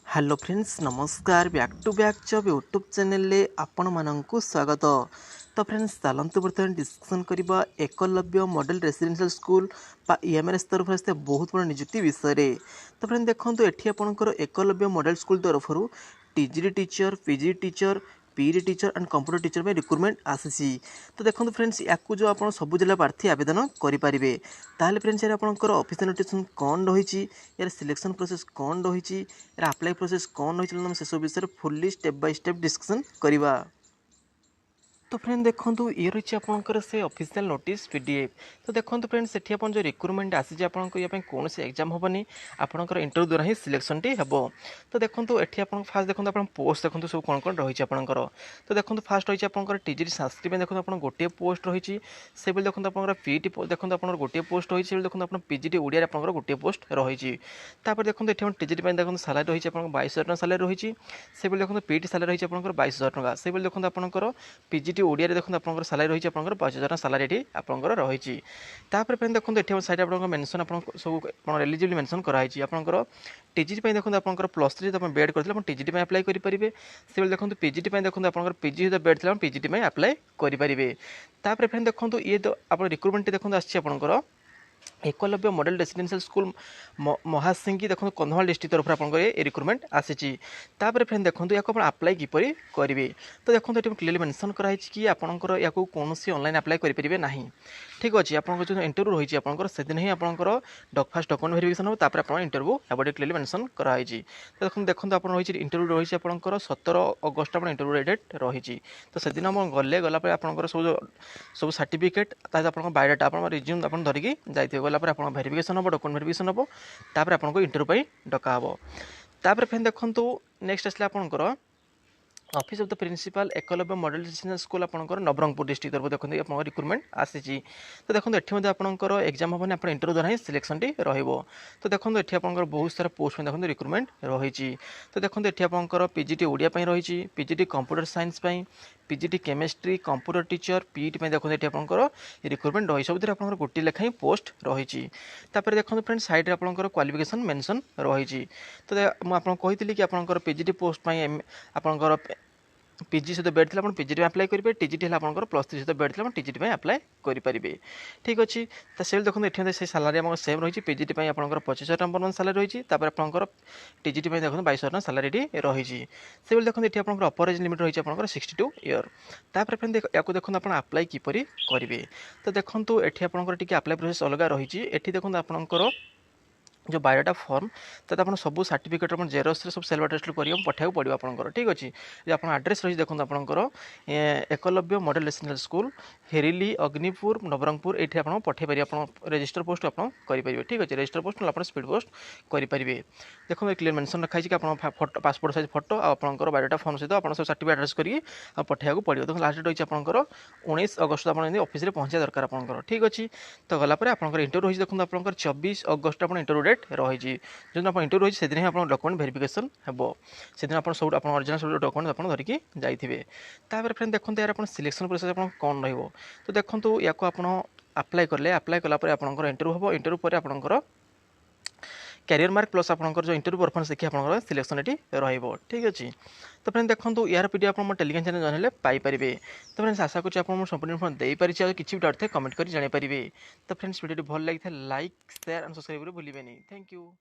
Hello friends नमस्कार back to back job YouTube channel रे आपण माननकु स्वागत। तो फ्रेंड्स चलतु बर्तमान डिस्कसन करबा एकलव्य मॉडल रेसिडेंशियल स्कूल बा ईएमआरएस तरफ से बहुत बड़ नियुक्ति विषय रे। तो फ्रेंड देखंतु एठी आपनकर एकलव्य मॉडल स्कूल तरफ TGD teacher PG teacher PD teacher and computer teacher में रिक्रुटमेंट आसी। तो देखो फ्रेंड्स या जो आप सब जिला प्रार्थी आवेदन करेंगे ताहले फ्रेंड्स यार आपंकर ऑफिशियल नोटिफिकेशन कौन रही यार सिलेक्शन प्रोसेस कौन रही यार अप्लाई प्रोसेस कौन रही से सब विषय fully step by step discussion करवा। तो फ्रेंड देखो ये रही आपंकर से ऑफिशियल नोटिस पीडीएफ। तो देखो फ्रेंड्स से जो रिक्रुटमेंट आसी आपको कौन से एग्जाम हेनी आपंकर इंटरव्यू द्वारा ही सिलेक्शन टी हम। तो देखो ये फास्ट देखो आप पोस्ट देखो सब कौन कौन रही आपंकर। तो देखो फास्ट रही आपंकर टीजीडी संस्कृत में देखो आप गोटे पोस्ट रही से देखो आप पीटी देखो आप गोटे पोस्ट रही है देखो आप पीजीडी ओडिया आपंकर गोटे पोस्ट रही। देखो ये टीजीडी देखो सालारी रही है 22,000 टका सालारी रही से देखो पीटी सालारी रही है 22,000 टका से देखो आपंकर पीजीडी ओडिया देखो आप सालारी रही है 22,000 सालारी ये आपंकर रही। फ्रेंड देखो ये साइड आप मेंशन आप सब एलिजिबल मेंशन कराई आपंकर टीजीडी देखो आपंकर +3 आप बेड करते टीजीडी में अप्लाई करेंगे से देखो पीजीडी देखो आप पीजी बेड थे पीजीडी में अप्लाई करेंगे। फ्रेंड देखो ये आप रिक्रुटमेंट देखो आपर एकलव्य मॉडल रेसिडेंशियल स्कूल महासिंगी देखो कंधमाल डिस्ट्रिक्ट तरफ आप रिक्रुटमेंट आसी। फ्रेंड देखो या अप्लाई किपर करेंगे। तो देखो ये क्लियरली मेंशन कराई कि आपंकर या कौन ऑनलाइन अप्लाई करेंगे ना। ठीक अच्छे आप जो इंटरव्यू रही है से दिन ही आपंकर फास्ट डॉक्यूमेंट वेरिफिकेशन हो आप इंटरव्यू अब क्लियरली मेंशन कराई। तो देखो आप रही इंटरव्यू रही है आपंकर 17 अगस्त आप इंटरव्यू डेट रही। तो से दिन आप गला आपंकर सब सर्टिफिकेट आप बायोडाटा आप रिज्यूम आप धरिकी जाइए गलापर आप वेरिफिकेशन हम डॉक्यूमेंट वेरिफिकेशन हम आपको इंटरव्यू डका हम। फ्रेंड देखो नेक्स्ट आसले आपंकर office of the principal Eklavya model residential school आपंकर नवरंगपुर डिस्ट्रिक्ट तरफ देखते आप रिक्रुटमेंट आसी। तो देखो ये आपंकर एग्जाम हम आप इंटरव्यू द्वारा ही सिलेक्शन टी रही। तो देखो ये आपंकर बहुत सारा पोस्ट में देखो रिक्रुटमेंट रही। तो देखो ये आपंकर पीजीटी ओडिया रही PGT computer science PGT chemistry computer teacher PT में देखो ये आपंकर रिक्रुटमेंट रही सब आप गोटे लेखाई पोस्ट रही। देखो फ्रेंड साइड आपंकर क्वालिफिकेशन मेंशन रही। तो मुझे कही कि आपंकर पीजीटी पोस्ट आपंकर पीजी सहित बेड थे पीजी में अप्लाई करेंगे टीजीटी है आपंकर +3 सहित बेड थे टीजीटी में अप्लाई करेंगे। ठीक अच्छे तो से देखो ये से सालारी आम सेम रही पीजीटी में आपंकर 25,000 टका पर मंथ सालारी रही आपंकर टीजीटी में देखो 22,000 टका सालारी रही। से देखो ये आपंकर अपर एज लिमिट रही है 62 ईयर। फ्रेंड या देखो आप अप्लाई किपर करेंगे। तो देखो ये आपंकर अप्लाई प्रोसेस अलग रही है देखो आपंकर जो बायोडाटा फॉर्म तो आप सब सर्टिफिकेट जेरोक्स सब सेल्फ अटेस्ट कर पठाइक पड़ो आपंकर। ठीक अच्छे जो आप एड्रेस रही देखो आपंकर एकलव्य मॉडल रेसिडेंशियल स्कूल हेरिली अग्निपुर नवरंगपुर ये आप पठे पारे रजिस्टर पोस्ट आप करेंगे। ठीक अच्छे रजिस्टर पोस्ट आप स्पीड पोस्ट करेंगे। देखो क्लियर मेंशन रखाई कि फोटो पासपोर्ट साइज फोटो आपंकर बायोडाटा फॉर्म सहित आप सब सर्टिफिकेट एड्रेस करिए पठाइक पड़ो। देखो लास्ट रही है आपंकर 19 अगस्त आप ऑफिस में पहुँचा दरकार आपंकर। ठीक अच्छे तो गलापर आपंकर इंटरव्यू रही देखो आपंकर 24 अगस्त आप इंटरव्यू डेट रही जो आप इंटरव्यू रही से दिन आप डॉक्यूमेंट वेरिफिकेशन हम से दिन आप सब ओरिजिनल सब डॉक्यूमेंट आप धरिकी जाइए। फ्रेंड देखो यार आप सिलेक्शन प्रोसेस आप कौन रही। तो देखो या अप्लाई कले अप्लाई कलापर आपंकर इंटरव्यू हम इंटरव्यू पर आपंकर कैरियर मार्क प्लस आपंकर जो इंटरव्यू परफॉर्मेंस देखिए आप सिलेक्शन ये रही। ठीक अच्छे तो फ्रेंड देखो यार पीडीएफ आप टेलीग्राम चैनल जन पाइपर। तो फ्रेंड्स आशा करूँ आप संपूर्ण इनफॉर्मेशन दे पारि किसी भी डाउट थे कमेंट कर जापर। तो फ्रेंड्स वीडियो भल लगी लाइक शेयर एंड सब्सक्राइब भूलें। Thank you.